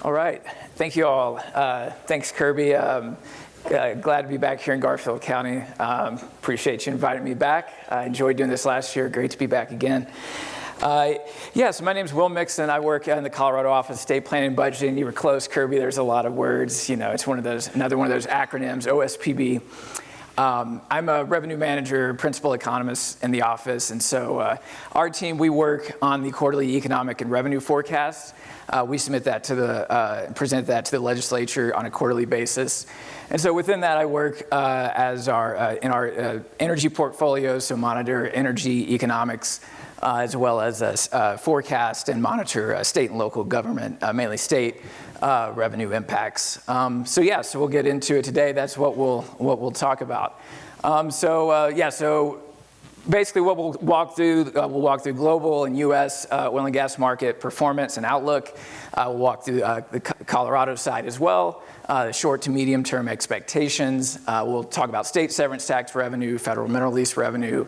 All right, thank you all. Thanks, Kirby. Glad to be back here in Garfield County. Appreciate you inviting me back. I enjoyed doing this last year. Great to be back again. So my name is Will Mixon. I work in the Colorado Office of State Planning and Budgeting. You were close, Kirby. There's a lot of words. You know, it's another one of those acronyms, OSPB. I'm a revenue manager, principal economist in the office, and so our team, we work on the quarterly economic and revenue forecasts. We submit that to present that to the legislature on a quarterly basis. And so within that, I work in our energy portfolio, so monitor energy economics, as well as forecast and monitor state and local government, mainly state revenue impacts. So we'll get into it today. That's what we'll talk about. So basically what we'll walk through global and U.S. Oil and gas market performance and outlook. We'll walk through the Colorado side as well, the short to medium term expectations. We'll talk about state severance tax revenue, federal mineral lease revenue,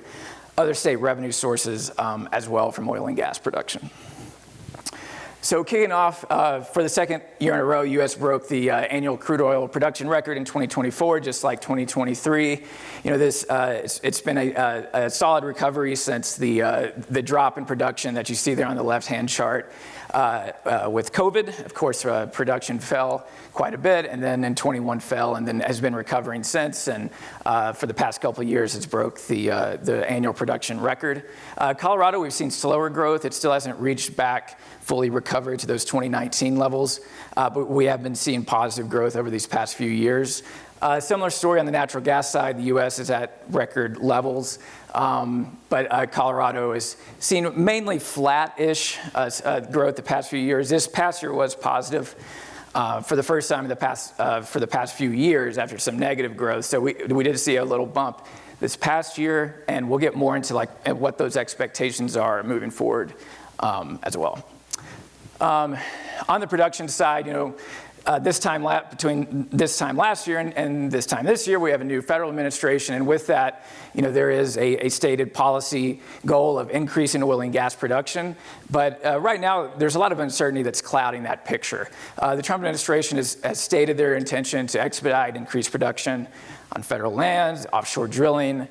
other state revenue sources as well from oil and gas production. So kicking off, for the second year in a row, U.S. broke the annual crude oil production record in 2024, just like 2023. You know, it's been a solid recovery since the drop in production that you see there on the left-hand chart. With COVID, of course, production fell quite a bit, and then in 21 fell, and then has been recovering since. And for the past couple of years, it's broke the annual production record. Colorado, we've seen slower growth. It still hasn't reached back fully recovered to those 2019 levels, but we have been seeing positive growth over these past few years. Similar story on the natural gas side. The U.S. is at record levels, but Colorado is seeing mainly flat-ish growth the past few years. This past year was positive for the first time in the past few years after some negative growth. So we did see a little bump this past year, and we'll get more into what those expectations are moving forward as well. On the production side, you know, between this time last year and this time this year, we have a new federal administration, and with that, you know, there is a stated policy goal of increasing oil and gas production. But right now, there's a lot of uncertainty that's clouding that picture. The Trump administration has stated their intention to expedite increased production on federal lands, offshore drilling,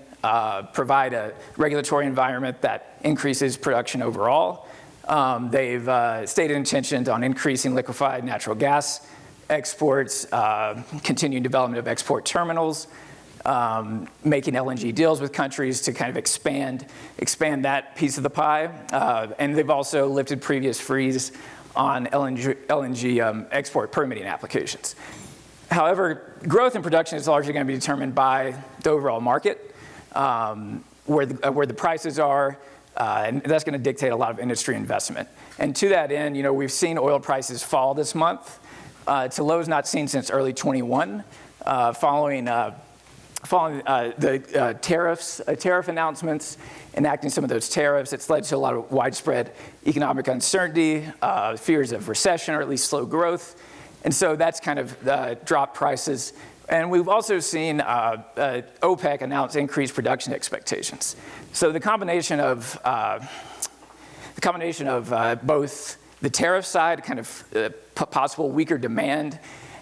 provide a regulatory environment that increases production overall. They've stated intentions on increasing liquefied natural gas exports, continuing development of export terminals, making LNG deals with countries to kind of expand that piece of the pie. And they've also lifted previous freeze on LNG export permitting applications. However, growth in production is largely going to be determined by the overall market, where the prices are. And that's going to dictate a lot of industry investment. And to that end, you know, we've seen oil prices fall this month to lows not seen since early 21, following the tariff announcements, enacting some of those tariffs. It's led to a lot of widespread economic uncertainty, fears of recession or at least slow growth. And so that's kind of dropped prices. And we've also seen OPEC announce increased production expectations. So the combination of both the tariff side, kind of possible weaker demand,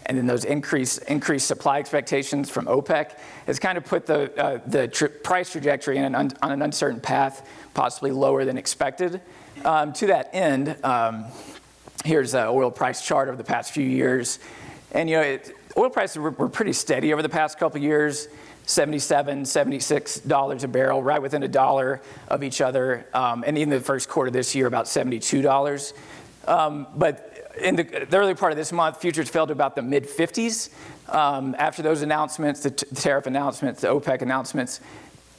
and then those increased supply expectations from OPEC has kind of put the price trajectory on an uncertain path, possibly lower than expected. To that end, here's an oil price chart over the past few years, and you know, oil prices were pretty steady over the past couple of years, $77, $76 a barrel, right within $1 of each other. And in the first quarter this year, about $72. But in the early part of this month, futures fell to about the mid-50s after those announcements, the tariff announcements, the OPEC announcements.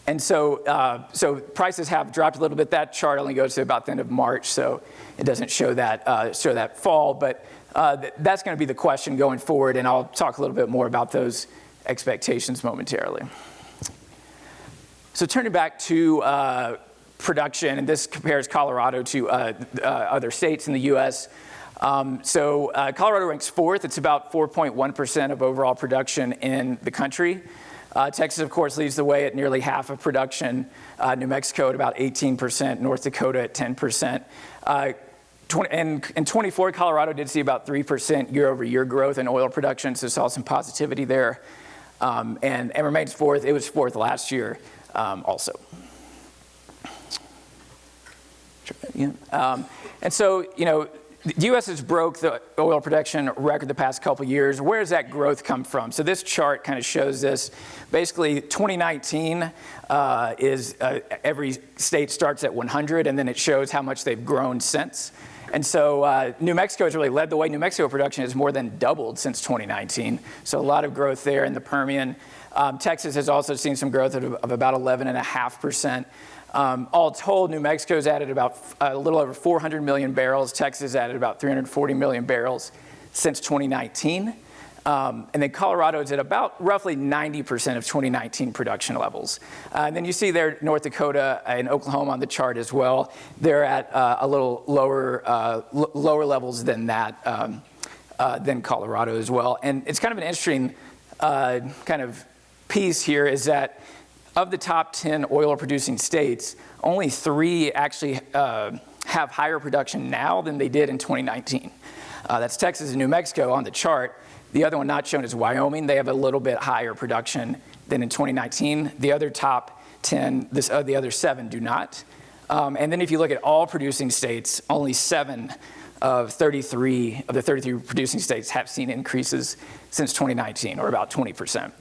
And so prices have dropped a little bit. That chart only goes to about the end of March, so it doesn't show that fall. But that's going to be the question going forward, and I'll talk a little bit more about those expectations momentarily. So turning back to production, and this compares Colorado to other states in the U.S. Colorado ranks fourth. It's about 4.1% of overall production in the country. Texas, of course, leads the way at nearly half of production. New Mexico at about 18%, North Dakota at 10%. in 24, Colorado did see about 3% year-over-year growth in oil production, so saw some positivity there, and remains fourth. It was fourth last year also. And so, the U.S. has broke the oil production record the past couple years. Where does that growth come from? So this chart kind of shows this. Basically, 2019 is every state starts at 100, and then it shows how much they've grown since. And so New Mexico has really led the way. New Mexico production has more than doubled since 2019. So a lot of growth there in the Permian. Texas has also seen some growth of about 11.5%. All told, New Mexico's added about a little over 400 million barrels. Texas added about 340 million barrels since 2019. And then Colorado is at about roughly 90% of 2019 production levels. And then you see there North Dakota and Oklahoma on the chart as well. They're at a little lower levels than that, than Colorado as well. And it's kind of an interesting kind of piece here is that of the top 10 oil-producing states, only 3 actually have higher production now than they did in 2019. That's Texas and New Mexico on the chart. The other one not shown is Wyoming. They have a little bit higher production than in 2019. The other top 10, the other 7 do not. And then if you look at all producing states, only 7 of the 33 producing states have seen increases since 2019, or about 20%.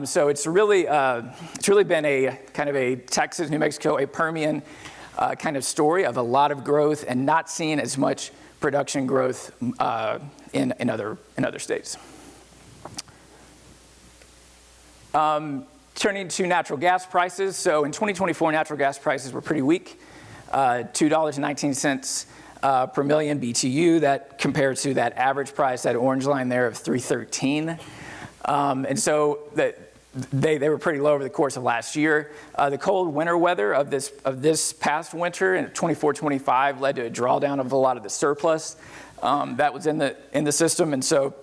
So it's really been a kind of a Texas, New Mexico, a Permian kind of story of a lot of growth and not seeing as much production growth in other states. Turning to natural gas prices. So in 2024, natural gas prices were pretty weak, $2.19 per million BTU. That compared to that average price, that orange line there of $3.13. And so they were pretty low over the course of last year. The cold winter weather of this past winter in 24-25 led to a drawdown of a lot of the surplus that was in the system, and so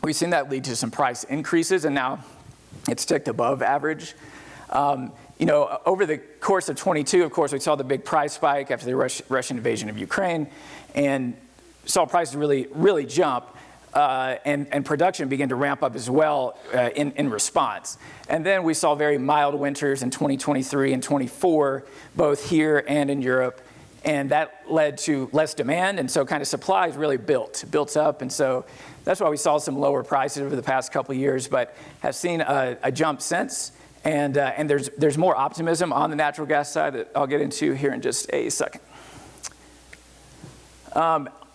we've seen that lead to some price increases, and now it's ticked above average. Over the course of 22, of course, we saw the big price spike after the Russian invasion of Ukraine, and saw prices really jump. And production began to ramp up as well in response. And then we saw very mild winters in 2023 and 24, both here and in Europe. And that led to less demand. And so kind of supplies really built up. And so that's why we saw some lower prices over the past couple of years, but have seen a jump since. And there's more optimism on the natural gas side that I'll get into here in just a second.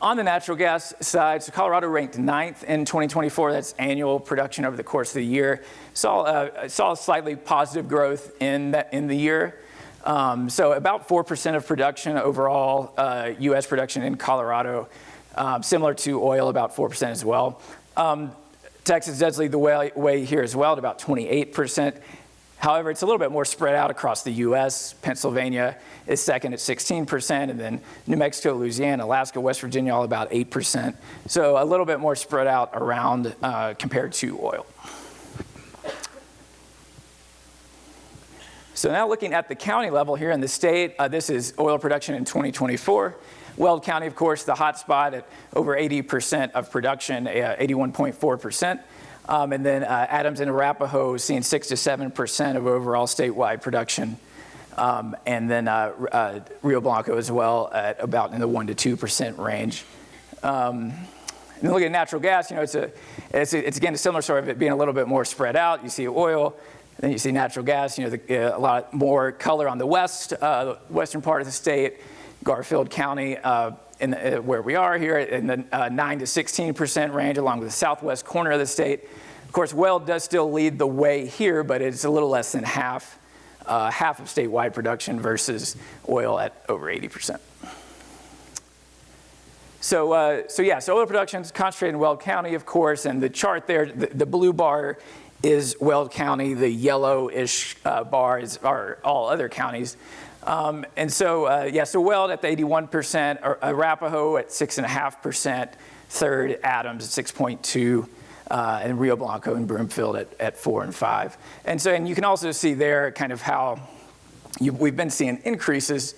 On the natural gas side, so Colorado ranked 9th in 2024. That's annual production over the course of the year. Saw a slightly positive growth in the year. So about 4% of production overall, U.S. production in Colorado, similar to oil, about 4% as well. Texas does lead the way here as well at about 28%. However, it's a little bit more spread out across the U.S. Pennsylvania is second at 16%, and then New Mexico, Louisiana, Alaska, West Virginia, all about 8%. So a little bit more spread out around compared to oil. So now looking at the county level here in the state, this is oil production in 2024. Weld County, of course, the hot spot at over 80% of production, 81.4%. And then Adams and Arapahoe seeing 6 to 7% of overall statewide production. And then Rio Blanco as well at about in the 1 to 2% range. And then looking at natural gas, it's again a similar story of it being a little bit more spread out. You see oil, then you see natural gas. A lot more color on the western part of the state, Garfield County, where we are here in the 9 to 16% range, along with the southwest corner of the state. Of course, Weld does still lead the way here, but it's a little less than half of statewide production versus oil at over 80%. So oil production is concentrated in Weld County, of course, and the chart there, the blue bar is Weld County, the yellowish bars are all other counties. So Weld at the 81%, Arapahoe at 6.5%, third Adams at 6.2%, and Rio Blanco and Broomfield at 4 and 5. And you can also see there kind of how we've been seeing increases,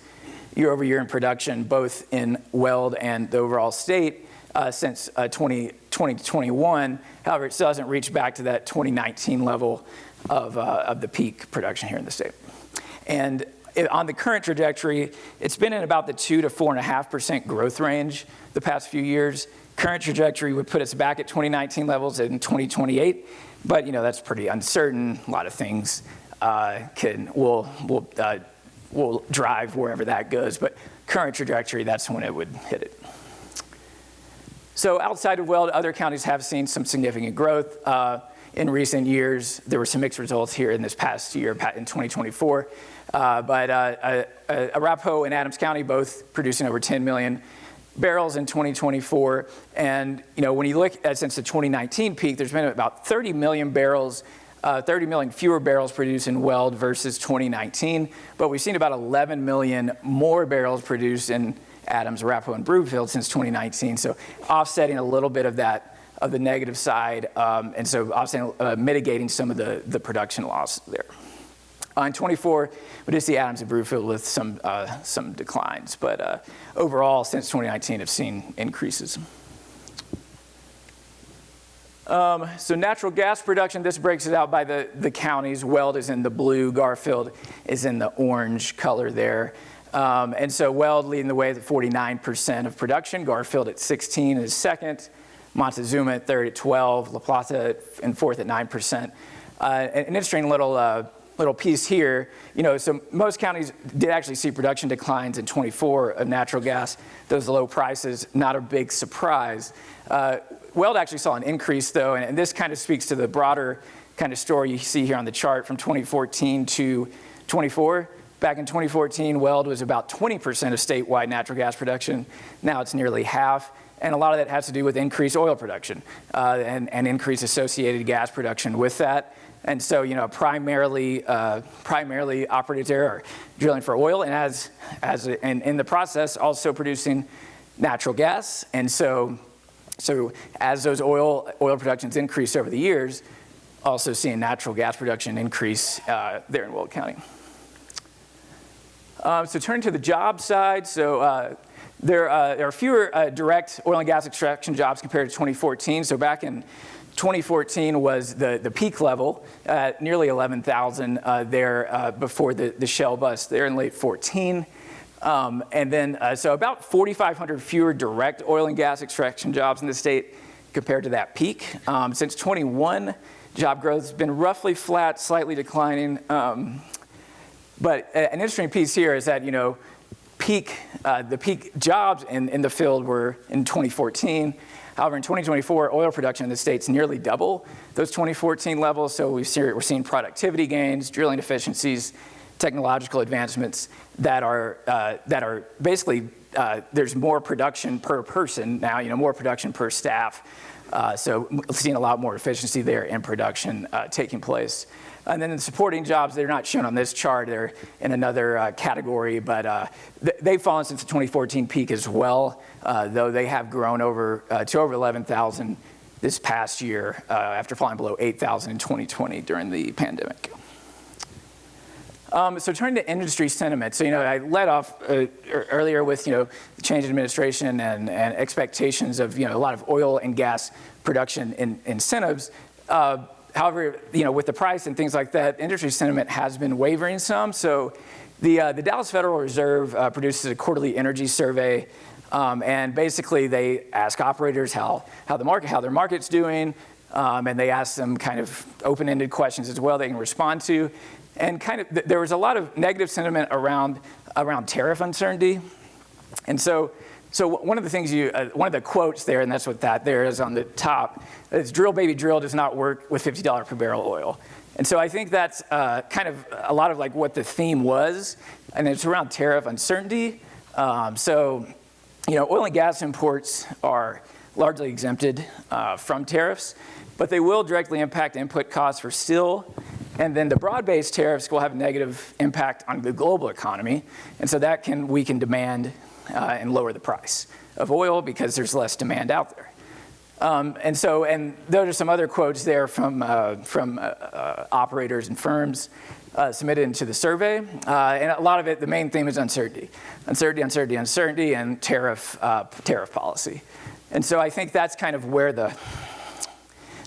year over year in production, both in Weld and the overall state since 2020 to 21. However, it still hasn't reached back to that 2019 level of the peak production here in the state. And on the current trajectory, it's been in about the 2 to 4.5% growth range the past few years. Current trajectory would put us back at 2019 levels in 2028, but that's pretty uncertain. A lot of things will drive wherever that goes, but current trajectory, that's when it would hit it. So outside of Weld, other counties have seen some significant growth. In recent years, there were some mixed results here in this past year, in 2024. But Arapahoe and Adams County both producing over 10 million barrels in 2024. And when you look at since the 2019 peak, there's been about 30 million barrels, 30 million fewer barrels produced in Weld versus 2019. But we've seen about 11 million more barrels produced in Adams, Arapahoe, and Broomfield since 2019. So offsetting a little bit of that, of the negative side, and so offsetting, mitigating some of the production loss there. In 24, we did see Adams and Broomfield with some declines, but overall, since 2019, have seen increases. So natural gas production, this breaks it out by the counties. Weld is in the blue, Garfield is in the orange color there. And so Weld leading the way at 49% of production, Garfield at 16 is second, Montezuma at third at 12, La Plata in fourth at 9%. An interesting little piece here, so most counties did actually see production declines in 24 of natural gas. Those low prices, not a big surprise. Weld actually saw an increase though, and this kind of speaks to the broader kind of story you see here on the chart from 2014 to 24. Back in 2014, Weld was about 20% of statewide natural gas production. Now it's nearly half. And a lot of that has to do with increased oil production and increased associated gas production with that. And so, primarily operators there are drilling for oil and in the process also producing natural gas. And so as those oil productions increase over the years, also seeing natural gas production increase there in Weld County. So turning to the job side, so there are fewer direct oil and gas extraction jobs compared to 2014. So back in 2014 was the peak level at nearly 11,000 there before the Shell bust there in late 14. And then so about 4,500 fewer direct oil and gas extraction jobs in the state compared to that peak. Since 21, job growth has been roughly flat, slightly declining. But an interesting piece here is that, the peak jobs in the field were in 2014. However, in 2024, oil production in the state's nearly double those 2014 levels. So we're seeing productivity gains, drilling efficiencies, technological advancements that are basically, there's more production per person now, more production per staff. So seeing a lot more efficiency there in production taking place. And then the supporting jobs, they're not shown on this chart, they're in another category, but they've fallen since the 2014 peak as well, though they have grown to over 11,000 this past year after falling below 8,000 in 2020 during the pandemic. So turning to industry sentiment. So, I led off earlier with, the change in administration and expectations of, a lot of oil and gas production incentives. However, with the price and things like that, industry sentiment has been wavering some. So the Dallas Federal Reserve produces a quarterly energy survey, and basically they ask operators how their market's doing, and they ask them kind of open-ended questions as well they can respond to. And there was a lot of negative sentiment around tariff uncertainty. And so one of the things one of the quotes there, and that's what that there is on the top, is drill baby drill does not work with $50 per barrel oil. And so I think that's kind of a lot of like what the theme was, and it's around tariff uncertainty. Oil and gas imports are largely exempted from tariffs, but they will directly impact input costs for steel. And then the broad-based tariffs will have a negative impact on the global economy. And so that can weaken demand and lower the price of oil because there's less demand out there. And there are some other quotes there from operators and firms. submitted into the survey. And a lot of it, the main theme is uncertainty. Uncertainty, and tariff policy. And so I think that's kind of where the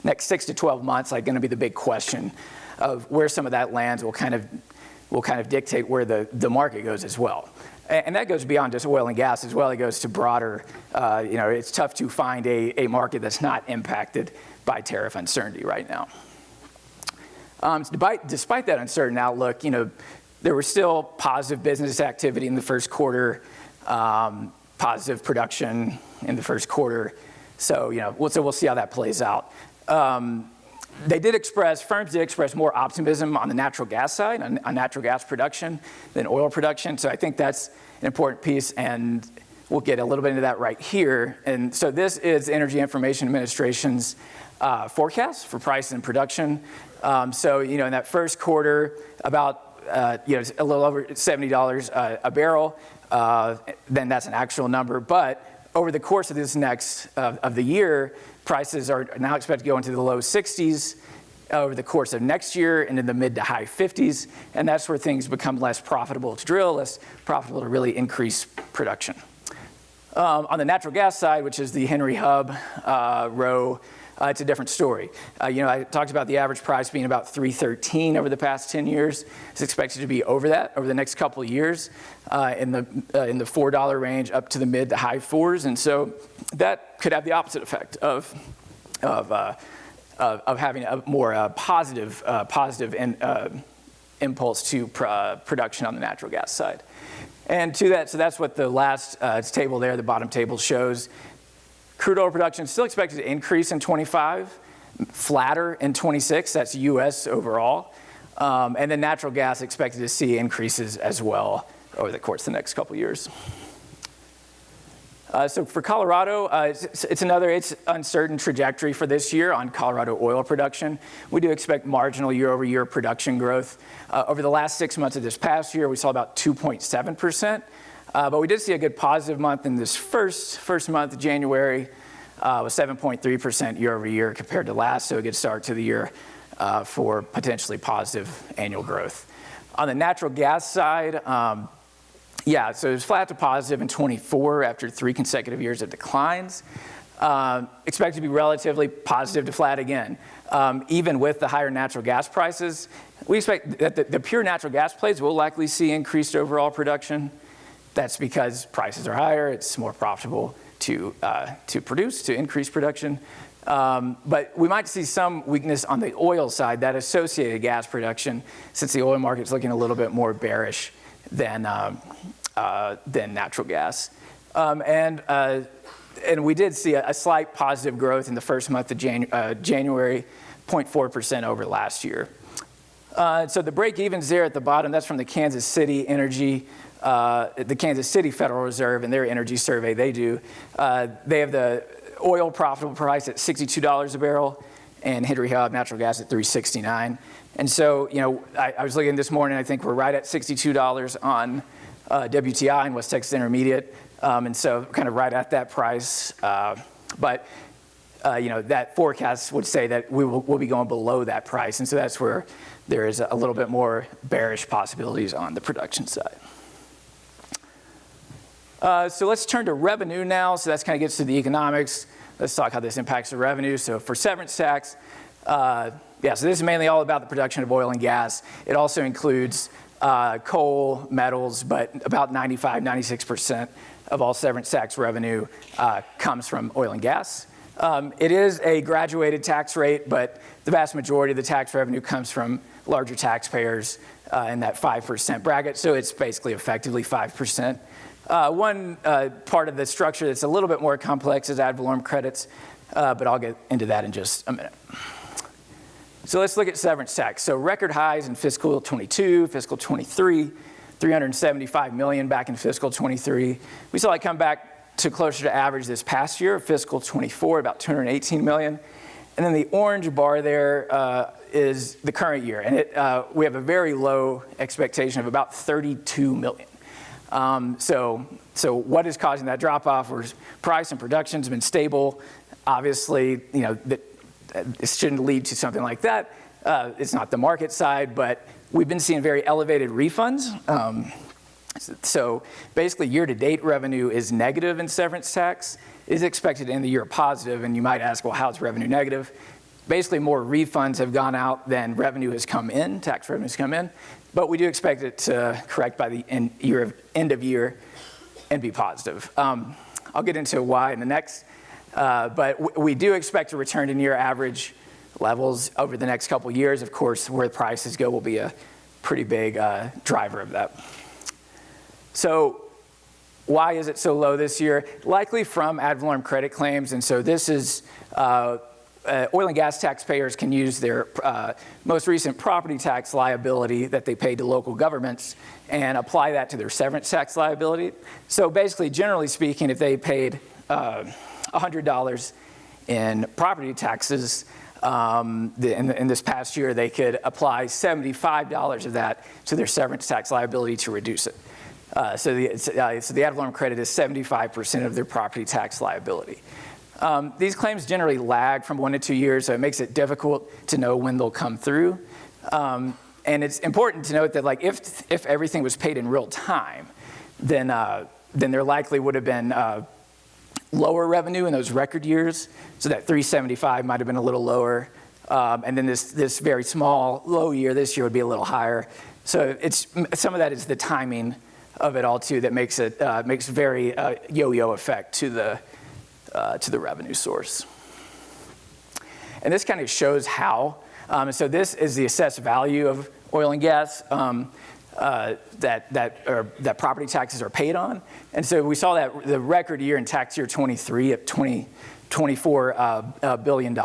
next 6 to 12 months going to be the big question of where some of that lands will kind of dictate where the market goes as well. And that goes beyond just oil and gas as well. It goes to broader, it's tough to find a market that's not impacted by tariff uncertainty right now. Despite that uncertain outlook, there was still positive business activity in the first quarter, positive production in the first quarter. So, we'll see how that plays out. Firms did express more optimism on the natural gas side, on natural gas production than oil production. So I think that's an important piece, and we'll get a little bit into that right here. And so this is Energy Information Administration's forecast for price and production. So, in that first quarter, about a little over $70 a barrel. Then that's an actual number. But over the course of this next of the year, prices are now expected to go into the low 60s over the course of next year and in the mid to high 50s. And that's where things become less profitable to drill, less profitable to really increase production. On the natural gas side, which is the Henry Hub row, it's a different story. I talked about the average price being about $3.13 over the past 10 years. It's expected to be over that over the next couple of years, in the $4 range up to the mid to high 4s. And so that could have the opposite effect of having a more positive impulse to production on the natural gas side. And to that, so that's what the last table there, the bottom table shows. Crude oil production is still expected to increase in 25, flatter in 26, that's US overall. And then natural gas expected to see increases as well over the course of the next couple years. So for Colorado, it's uncertain trajectory for this year on Colorado oil production. We do expect marginal year-over-year production growth. Over the last 6 months of this past year, we saw about 2.7%. But we did see a good positive month in this first month, January, was 7.3% year-over-year compared to last, so a good start to the year for potentially positive annual growth. On the natural gas side, so it was flat to positive in 24 after 3 consecutive years of declines. Expect to be relatively positive to flat again. Even with the higher natural gas prices, we expect that the pure natural gas plays will likely see increased overall production. That's because prices are higher, it's more profitable to produce, to increase production. But we might see some weakness on the oil side, that associated gas production, since the oil market's looking a little bit more bearish than natural gas. And we did see a slight positive growth in the first month of January, 0.4% over last year. So the break-evens there at the bottom, that's from the Kansas City the Kansas City Federal Reserve and their energy survey they do. They have the oil profitable price at $62 a barrel and Henry Hub natural gas at $3.69. And so, I was looking this morning, I think we're right at $62 on WTI and West Texas Intermediate. And so kind of right at that price. But that forecast would say that we'll be going below that price. And so that's where there is a little bit more bearish possibilities on the production side. So let's turn to revenue now. So that kind of gets to the economics. Let's talk how this impacts the revenue. So for severance tax, so this is mainly all about the production of oil and gas. It also includes coal, metals, but about 96% of all severance tax revenue comes from oil and gas. It is a graduated tax rate, but the vast majority of the tax revenue comes from larger taxpayers in that 5% bracket. So it's basically effectively 5%. One part of the structure that's a little bit more complex is ad valorem credits, but I'll get into that in just a minute. So let's look at severance tax. So record highs in fiscal 22, fiscal 23, $375 million back in fiscal 23. We saw it come back to closer to average this past year, fiscal 24, about $218 million. And then the orange bar there is the current year. And we have a very low expectation of about $32 million. So what is causing that drop off? Where price and production has been stable. Obviously, it shouldn't lead to something like that. It's not the market side, but we've been seeing very elevated refunds. So basically, year-to-date revenue is negative in severance tax. It is expected to end the year positive, and you might ask, well, how's revenue negative? Basically, more refunds have gone out than revenue has come in, tax revenue has come in, but we do expect it to correct by the end of year and be positive. I'll get into why in the next, but we do expect to return to near average levels over the next couple years. Of course, where the prices go will be a pretty big driver of that. So why is it so low this year? Likely from ad valorem credit claims, and so this is oil and gas taxpayers can use their most recent property tax liability that they paid to local governments and apply that to their severance tax liability. So basically, generally speaking, if they paid $100 in property taxes in this past year, they could apply $75 of that to their severance tax liability to reduce it. So the ad valorem credit is 75% of their property tax liability. These claims generally lag from 1 to 2 years, so it makes it difficult to know when they'll come through. And it's important to note that, like, if everything was paid in real time, then there likely would have been lower revenue in those record years. So that 375 might have been a little lower, and then this very small low year this year would be a little higher. So some of that is the timing of it all too that makes it very yo-yo effect to the revenue source. And this kind of shows how. So this is the assessed value of oil and gas that property taxes are paid on. And so we saw that the record year in tax year 23 at $24 billion.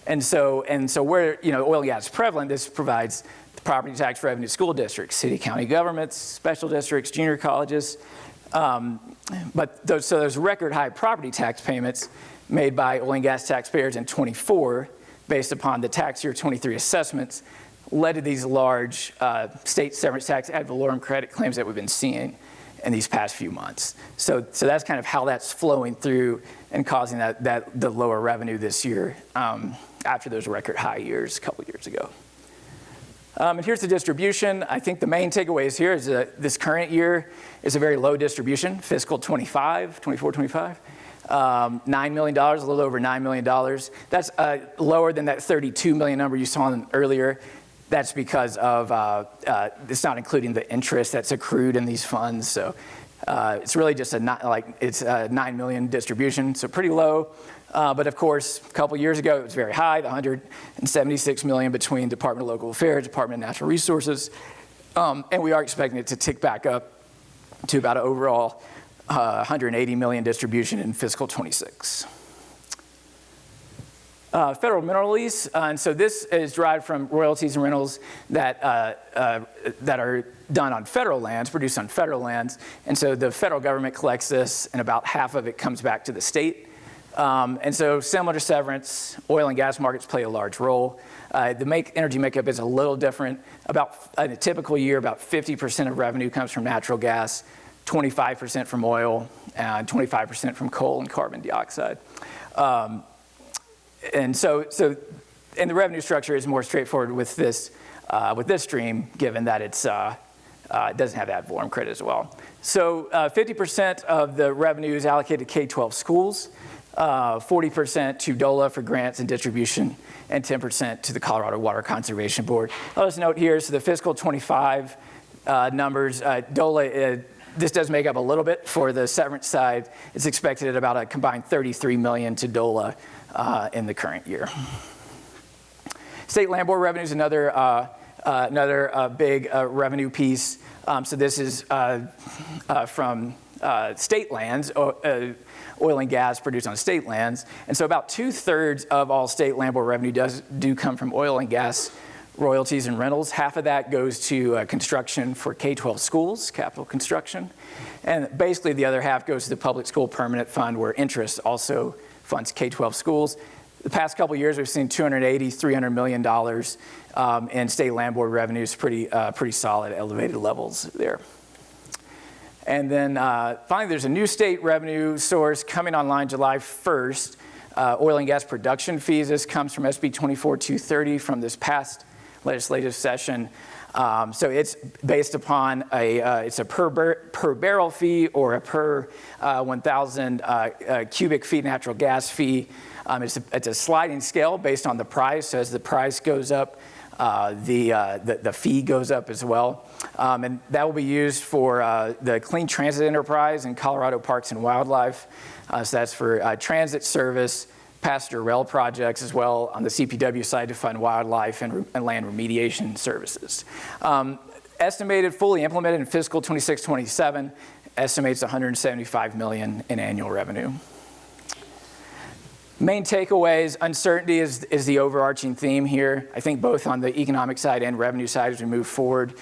And so where oil and gas is prevalent, this provides the property tax revenue to school districts, city, county governments, special districts, junior colleges. But those record high property tax payments made by oil and gas taxpayers in 24, based upon the tax year 23 assessments, led to these large state severance tax ad valorem credit claims that we've been seeing in these past few months. So that's kind of how that's flowing through and causing the lower revenue this year after those record high years a couple years ago. And here's the distribution. I think the main takeaways here is that this current year is a very low distribution, fiscal 24, 25. $9 million, a little over $9 million. That's lower than that $32 million number you saw earlier. That's because of, it's not including the interest that's accrued in these funds. So it's really just a $9 million distribution, so pretty low. But of course, a couple years ago, it was very high, the $176 million between Department of Local Affairs, Department of Natural Resources. And we are expecting it to tick back up to about an overall $180 million distribution in fiscal 26. Federal mineral lease, and so this is derived from royalties and rentals that are done on federal lands, produced on federal lands. And so the federal government collects this, and about half of it comes back to the state. And so similar to severance, oil and gas markets play a large role. The energy makeup is a little different. In a typical year, about 50% of revenue comes from natural gas, 25% from oil, and 25% from coal and carbon dioxide. And the revenue structure is more straightforward with this stream, given that it doesn't have ad valorem credit as well. So 50% of the revenue is allocated to K-12 schools, 40% to DOLA for grants and distribution, and 10% to the Colorado Water Conservation Board. I'll just note here, so the fiscal 25 numbers, DOLA, this does make up a little bit for the severance side. It's expected at about a combined $33 million to DOLA in the current year. State land board revenue is another big revenue piece. So this is from state lands, oil and gas produced on state lands. And so about 2/3 of all state land board revenue do come from oil and gas royalties and rentals. Half of that goes to construction for K-12 schools, capital construction. And basically the other half goes to the public school permanent fund, where interest also funds K-12 schools. The past couple of years, we've seen $280–300 million in state land board revenues, pretty solid, elevated levels there. And then finally, there's a new state revenue source coming online July 1st, oil and gas production fees. This comes from SB 24-230 from this past legislative session. So it's based upon it's a per barrel fee or a per 1,000 cubic feet natural gas fee. It's a sliding scale based on the price. So as the price goes up, the fee goes up as well. And that will be used for the Clean Transit Enterprise in Colorado Parks and Wildlife. So that's for transit service, passenger rail projects, as well on the CPW side to fund wildlife and land remediation services. Estimated fully implemented in fiscal 26-27, estimates $175 million in annual revenue. Main takeaways, uncertainty is the overarching theme here. I think both on the economic side and revenue side as we move forward.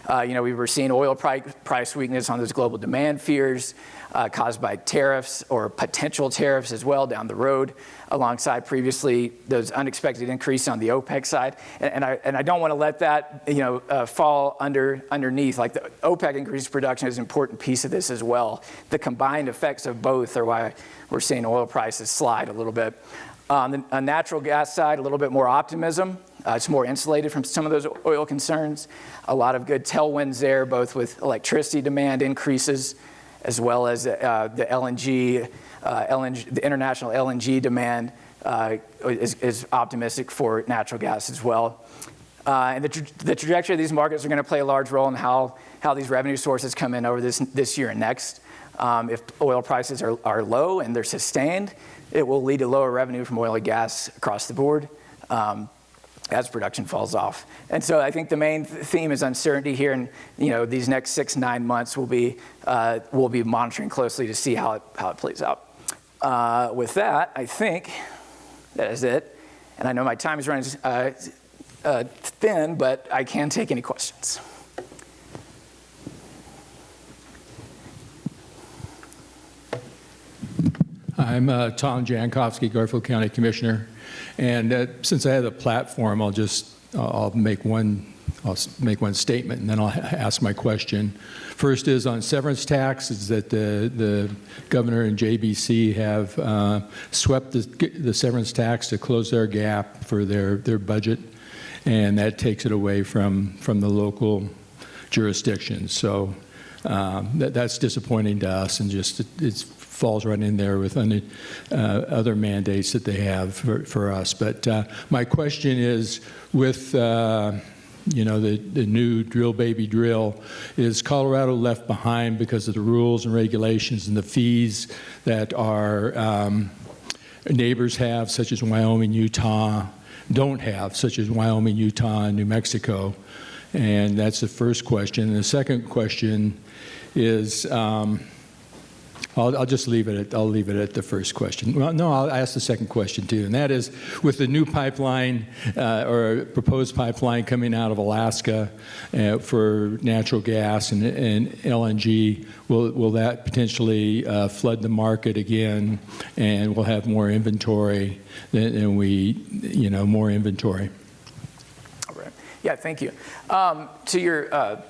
We were seeing oil price weakness on those global demand fears caused by tariffs or potential tariffs as well down the road, alongside previously those unexpected increase on the OPEC side. And I don't want to let that fall underneath. Like the OPEC increased production is an important piece of this as well. The combined effects of both are why we're seeing oil prices slide a little bit. On the natural gas side, a little bit more optimism. It's more insulated from some of those oil concerns. A lot of good tailwinds there, both with electricity demand increases, as well as the LNG, the international LNG demand is optimistic for natural gas as well. And the trajectory of these markets are going to play a large role in how these revenue sources come in over this year and next. If oil prices are low and they're sustained, it will lead to lower revenue from oil and gas across the board as production falls off. And so I think the main theme is uncertainty here, and these next 6-9 months we'll be monitoring closely to see how it plays out. With that, I think that is it. And I know my time is running thin, but I can take any questions. I'm Tom Jankowski, Garfield County Commissioner, and since I have the platform, I'll make one statement and then I'll ask my question. First is on severance tax, is that the governor and JBC have swept the severance tax to close their gap for their budget, and that takes it away from the local jurisdictions. So that's disappointing to us, and it falls right in there with other mandates that they have for us. But my question is, with the new drill baby drill, is Colorado left behind because of the rules and regulations and the fees that our neighbors have, such as Wyoming, Utah, don't have, such as Wyoming, Utah, and New Mexico? And that's the first question. And the second question is, I'll just leave it at the first question. Well, no, I'll ask the second question too, and that is, with the new pipeline or proposed pipeline coming out of Alaska for natural gas and LNG, will that potentially flood the market again, and we'll have more inventory more inventory? All right. Yeah, thank you. To your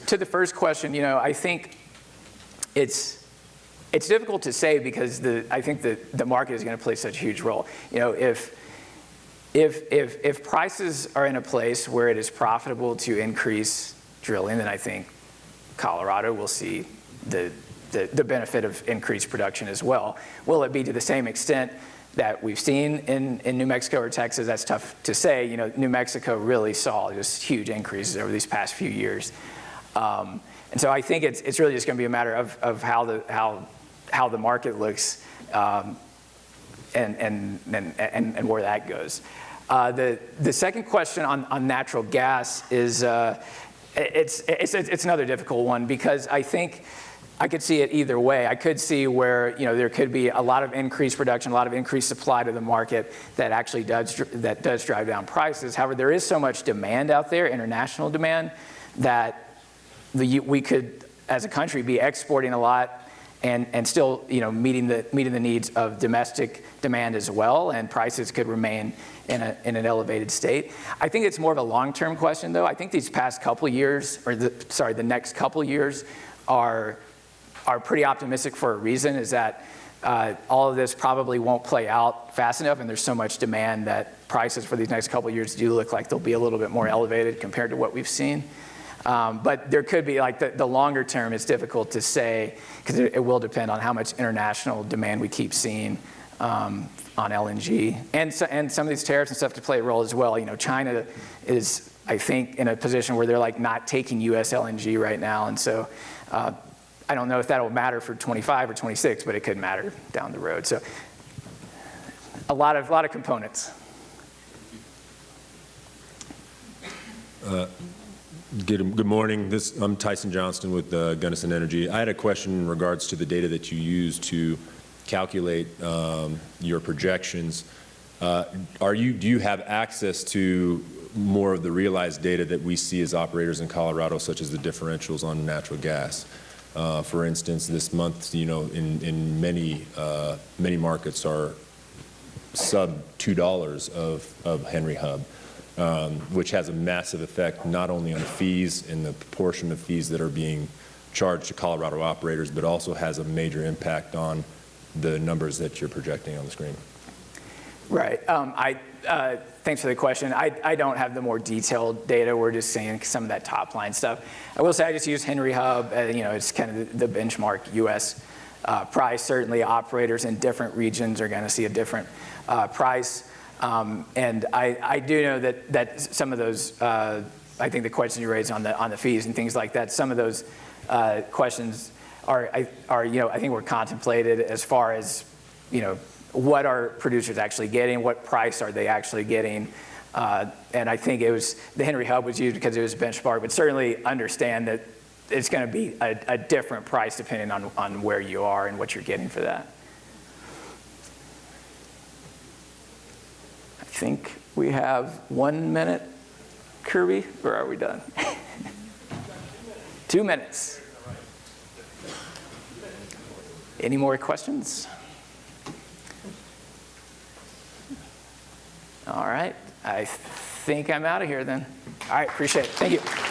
to the first question, I think it's difficult to say because I think the market is going to play such a huge role. If prices are in a place where it is profitable to increase drilling, then I think Colorado will see the benefit of increased production as well. Will it be to the same extent that we've seen in New Mexico or Texas? That's tough to say. New Mexico really saw just huge increases over these past few years. And so I think it's really just going to be a matter of how the market looks and where that goes. The second question on natural gas is it's another difficult one, because I think I could see it either way. I could see where there could be a lot of increased production, a lot of increased supply to the market that actually does drive down prices. However, there is so much demand out there, international demand, that we could, as a country, be exporting a lot and still, meeting the needs of domestic demand as well, and prices could remain in an elevated state. I think it's more of a long-term question, though. I think these past couple years, the next couple years, are pretty optimistic for a reason. Is that all of this probably won't play out fast enough, and there's so much demand that prices for these next couple of years do look like they'll be a little bit more elevated compared to what we've seen. But there could be, like the longer term, it's difficult to say because it will depend on how much international demand we keep seeing on LNG. And some of these tariffs and stuff to play a role as well. You know, China is, I think, in a position where they're like not taking US LNG right now. And so I don't know if that'll matter for 25 or 26, but it could matter down the road. So a lot of components. Good morning. I'm Tyson Johnston with Gunnison Energy. I had a question in regards to the data that you use to calculate your projections. Do you have access to more of the realized data that we see as operators in Colorado, such as the differentials on natural gas? For instance, this month, you know, in many markets are sub $2 of Henry Hub. Which has a massive effect not only on the fees and the proportion of fees that are being charged to Colorado operators, but also has a major impact on the numbers that you're projecting on the screen. Right. Thanks for the question. I don't have the more detailed data. We're just saying some of that top line stuff. I will say I just use Henry Hub. You know, it's kind of the benchmark U.S. Price. Certainly, operators in different regions are going to see a different price. And I do know that some of those, I think the question you raised on the fees and things like that, some of those questions are you know, I think were contemplated as far as, you know, what are producers actually getting, what price are they actually getting, and I think it was the Henry Hub was used because it was a benchmark, but certainly understand that it's going to be a different price depending on where you are and what you're getting for that. I think we have 1 minute, Kirby, or are we done? 2 minutes. Any more questions? All right, I think I'm out of here then. All right, appreciate it. Thank you.